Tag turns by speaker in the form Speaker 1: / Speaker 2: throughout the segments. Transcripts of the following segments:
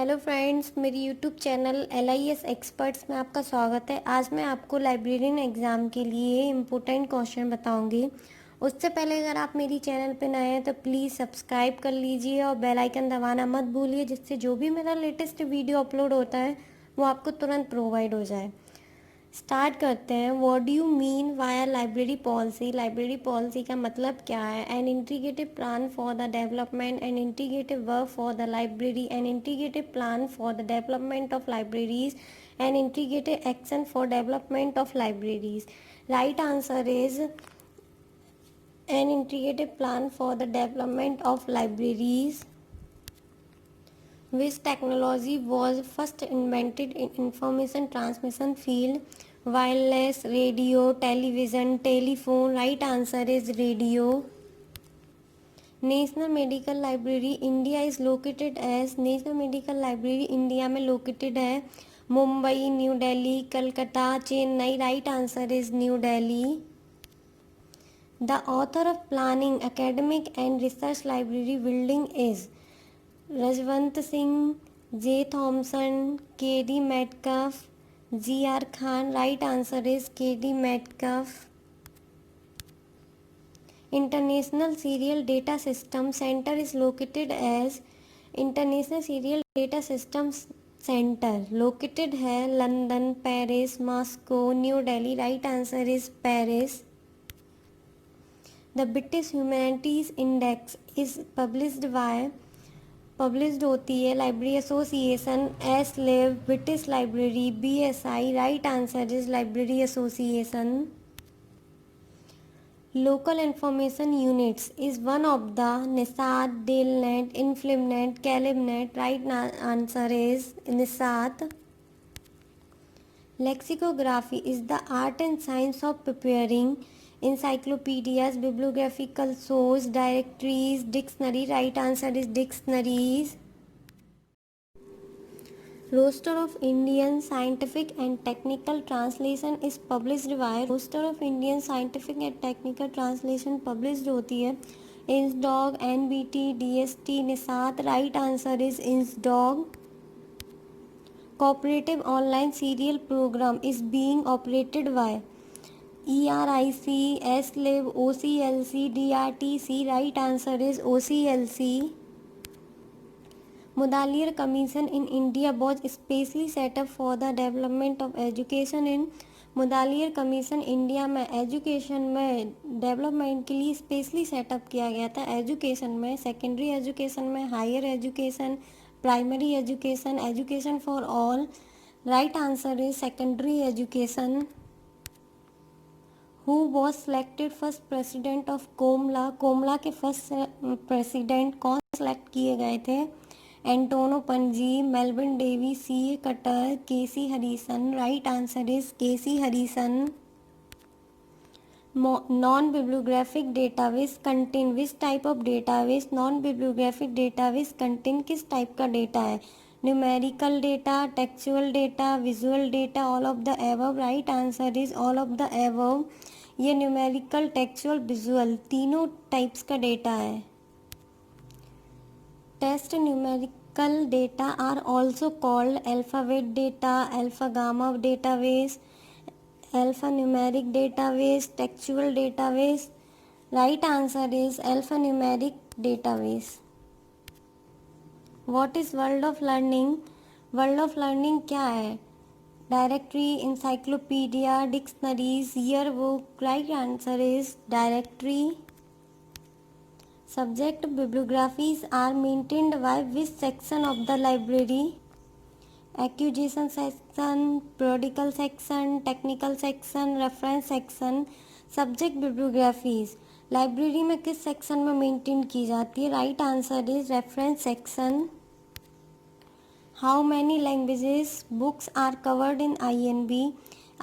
Speaker 1: Hello friends, मेरी YouTube channel LIS experts में आपका स्वागत है। आज मैं आपको लाइब्रेरियन एग्ज़ाम के लिए इम्पोर्टेंट क्वेश्चन बताऊंगी। उससे पहले अगर आप मेरी चैनल पर नए हैं तो प्लीज़ सब्सक्राइब कर लीजिए और बेल आइकन दबाना मत भूलिए, जिससे जो भी मेरा लेटेस्ट वीडियो अपलोड होता है वो आपको तुरंत प्रोवाइड हो जाए। स्टार्ट करते हैं। What do you mean via library policy? Library policy का मतलब क्या है? An integrated plan for the development, an integrated work for the library, an integrated plan for the development of libraries, an integrated action for development of libraries. Right answer is an integrated plan for the development of libraries. Which technology was first invented in information transmission field? Wireless, radio, television, telephone. Right answer is radio. National Medical Library India is located as. National Medical Library India में located है Mumbai, new Delhi, Calcutta, Chennai. Right answer is New Delhi. The author of Planning, Academic and Research Library Building is Rajwant Singh, J Thomson, KD Metcalfe, GR Khan. Right answer is KD Metcalfe. International serial data system centre is located as. International serial data system centre located है London, Paris, Moscow, New Delhi. Right answer is Paris. The British humanities index is published होती है library association, Aslib, British library, BSI. Right answer is library association. Local information units is one of the NISSAT, DELNET, इन्फ्लिमनेट, कैलिबनेट. Right answer is NISSAT. Lexicography is the art and science of preparing encyclopedias, bibliographical source, directories, dictionary. Right answer is dictionaries. Roster of Indian Scientific and Technical Translation is published by. Roster of Indian Scientific and Technical Translation published होती है INSDOG, NBT, DST, Nisat. Right answer is INSDOG. Cooperative online serial program is being operated by ERIC, SLIB, OCLC, DRTC. Right answer is OCLC. Mudaliar Commission in India was specially set up for the development of education in. Mudaliar commission India में education में development के लिए specially set up किया गया था। Education में, secondary education में, higher education, primary education, education for all. Right answer is secondary education. Who was selected first president of COMLA? COMLA के फर्स्ट प्रेसिडेंट कौन सेलेक्ट किए गए थे? Antonio Panizzi, Melvil Dewey, CA Cutter, KC Harrison. Right answer is KC Harrison. Non bibliographic database contain which type of database? Non bibliographic database contain किस type का data है? Numerical data, textual data, visual data, all of the above. Right answer is all of the above. ये numerical, textual, visual तीनों types का data है. Test numerical data are also called alphabet data, alpha gamma database, alpha numeric database, textual database. Right answer is alpha numeric database. What is world of learning? World of learning क्या है? Directory, encyclopedia, dictionaries, year book. Right answer is directory. Subject bibliographies are maintained by which section of the library? Acquisition section, periodical section, technical section, reference section. Subject bibliographies library में किस section में maintain की जाती है? Right answer is reference section. How many languages books are covered in INB?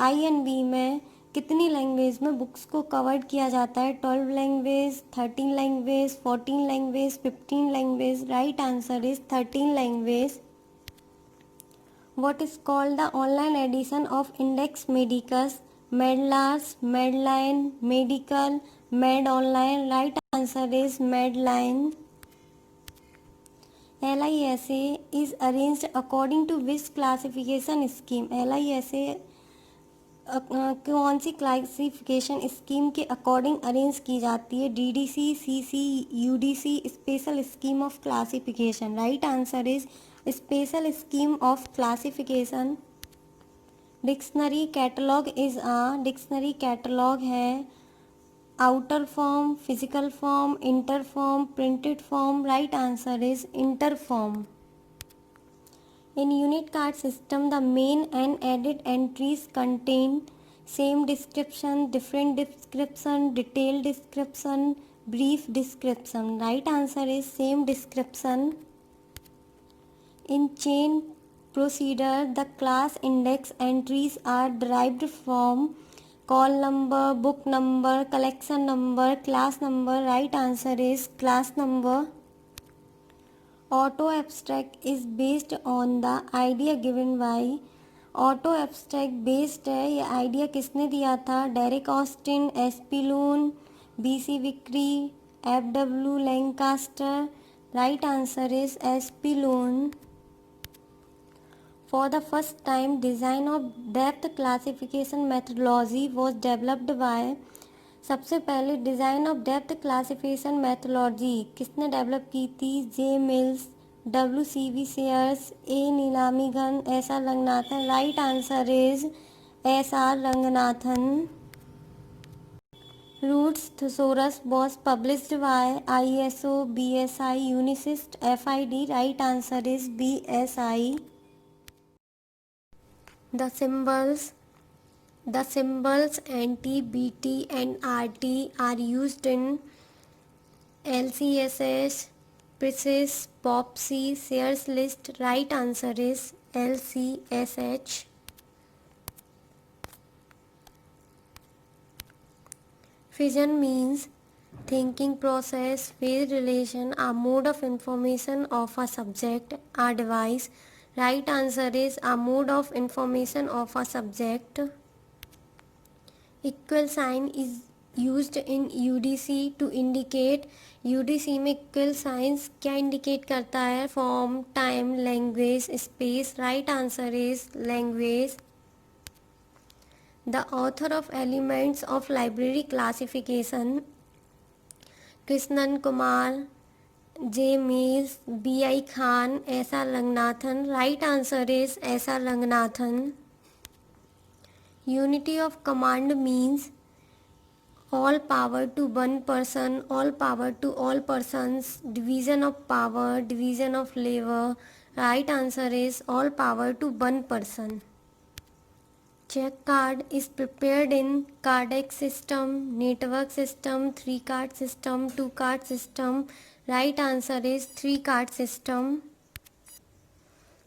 Speaker 1: INB में कितनी language में books को कवर्ड किया जाता है? 12 language, 13 language, 14 language, 15 language. Right answer is 13 language. What is called the online edition of index Medicus? MEDLARS, MEDLINE, medical, med online. Right answer is MEDLINE. LISA is arranged according to which classification scheme? LISA कौन सी classification scheme के according arrange की जाती है? DDC, CC, UDC, special scheme of classification. Right answer is special scheme of classification. Dictionary catalogue is dictionary catalogue है outer form, physical form, inter form, printed form. Right answer is inter form. In unit card system, the main and added entries contain same description, different description, detailed description, brief description. Right answer is same description. In chain procedure, the class index entries are derived from call number, book number, collection number, class number. Right answer is class number. Auto abstract is based on the idea given by. Auto abstract based है, ये idea किसने दिया था? Derek Austin, SP लून, BC विक्री, FW Lancaster. Right answer is SP loon. For the first time, design of depth classification methodology was developed by. सबसे पहले design of depth classification methodology किसने develop की थी? J Mills, WCV Sayers, A Neelameghan, SR Ranganathan. Right answer is SR Ranganathan. Roots thesaurus was published by ISO, BSI, UNISIST, FID. Right answer is BSI. The symbols NT, BT and RT are used in LCSS, PRISIS, POPSI, shares list. Right answer is LCSH. Fission means thinking process, phase relation, a mode of information of a subject or device. Right answer is a mode of information of a subject. Equal sign is used in UDC to indicate. UDC में equal signs क्या indicate करता है? Form, time, language, space. Right answer is language. The author of elements of library classification. Krishnan Kumar, J Mills, B.I. Khan, S.R. Ranganathan. Right answer is S.R. Ranganathan. Unity of command means all power to one person, all power to all persons, division of power, division of labor. Right answer is all power to one person. Check card is prepared in cardex system, network system, 3-card system, 2-card system. Right answer is 3-card system.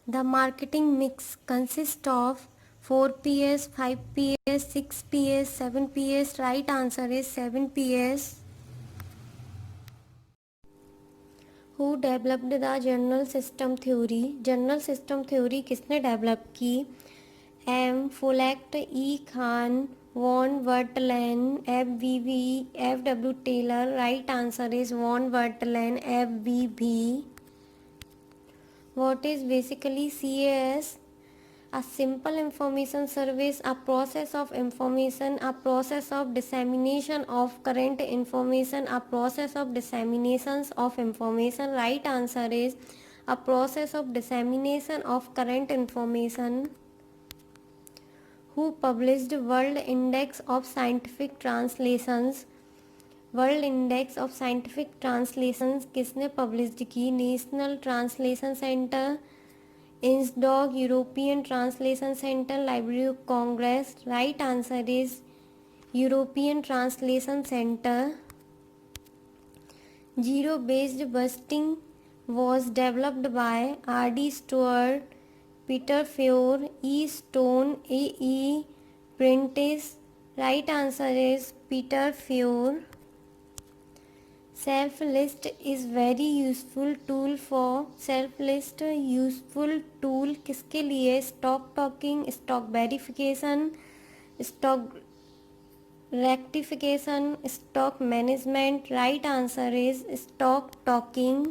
Speaker 1: The marketing mix consists of 4PS, 5PS, 6PS, 7PS. Right answer is 7PS. Who developed the general system theory? General system theory किसने develop की? M. Follett, E. Khan, Von Vertelen, FVV, FW Taylor. Right answer is Von Vertelen, FVV. What is basically CAS? A simple information service, a process of information, a process of dissemination of current information, a process of disseminations of information. Right answer is a process of dissemination of current information. Who published World Index of Scientific Translations? World index of scientific translations किसने publish की? National translation centre, INSDOC, European translation centre, library of Congress. Right answer is European translation centre. Zero based budgeting was developed by R.D. Stuart, Peter Pyhrr, E. Stone, A.E. Prentice. Right answer is Peter Pyhrr. Shelf list is very useful tool for. Shelf list useful tool किसके लिए? Stock taking, stock verification, stock rectification, stock management. Right answer is stock talking.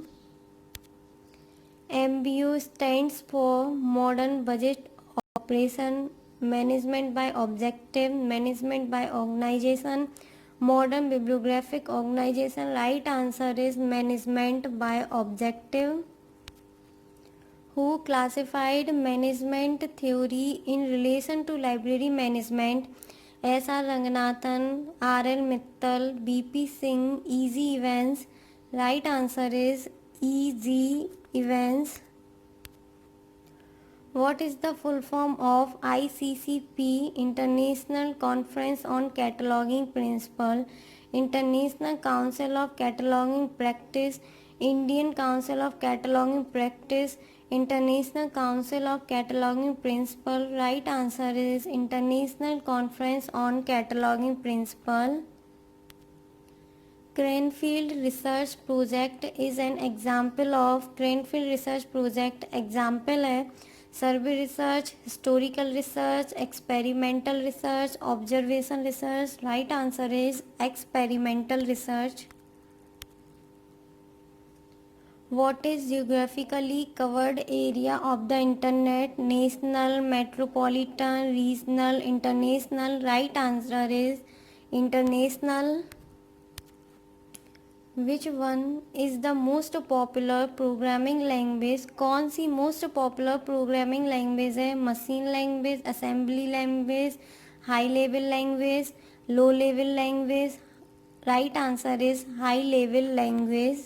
Speaker 1: MBO stands for Modern Budget Operation, Management by Objective, Management by Organization, Modern Bibliographic Organization. Right answer is Management by Objective. Who classified management theory in relation to library management? S.R. Ranganathan, R.L. Mittal, B.P. Singh, E.G. Evans. Right answer is E.G. Evans. What is the full form of ICCP, International Conference on Cataloging Principle, International Council of Cataloging Practice, Indian Council of Cataloging Practice, International Council of Cataloging Principle? Right answer is International Conference on Cataloging Principle. Cranfield Research Project is an example of Cranfield Research Project example है survey research, historical research, experimental research, observation research. Right answer is experimental research. What is geographically covered area of the internet? National, metropolitan, regional, international. Right answer is international. Which one is the most popular programming language? कौन सी most popular programming language है? Machine language, assembly language, high level language, low level language. Right answer is high level language.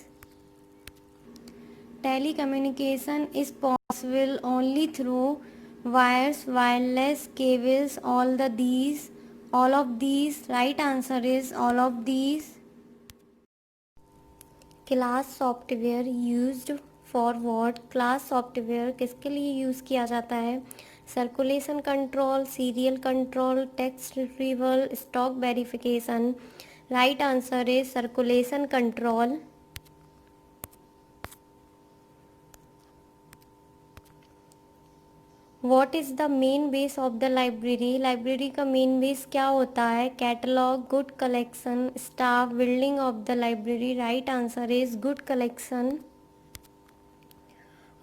Speaker 1: Telecommunication is possible only through wires, wireless, cables, all of these. Right answer is all of these. Class software used for what? Class software किसके लिए use किया जाता है? Circulation control, serial control, text retrieval, stock verification. Right answer is circulation control. What is the main base of the library? Library का main base क्या होता है? Catalogue, good collection, staff, building of the library. Right answer is good collection.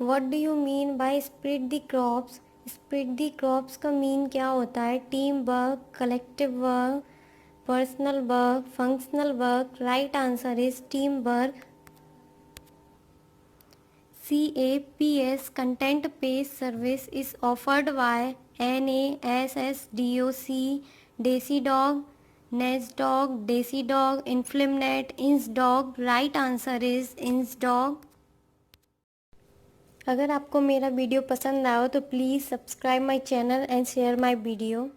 Speaker 1: What do you mean by split the crops? Split the crops का mean क्या होता है? Team work, collective work, personal work, functional work. Right answer is team work. CAPS content based service is offered by NASSDOC, DesiDog, NASDOG, DesiDog, Inflimnet, InsDog. Right answer is InsDog. अगर आपको मेरा video पसंद आया हो तो please subscribe my channel and share my video.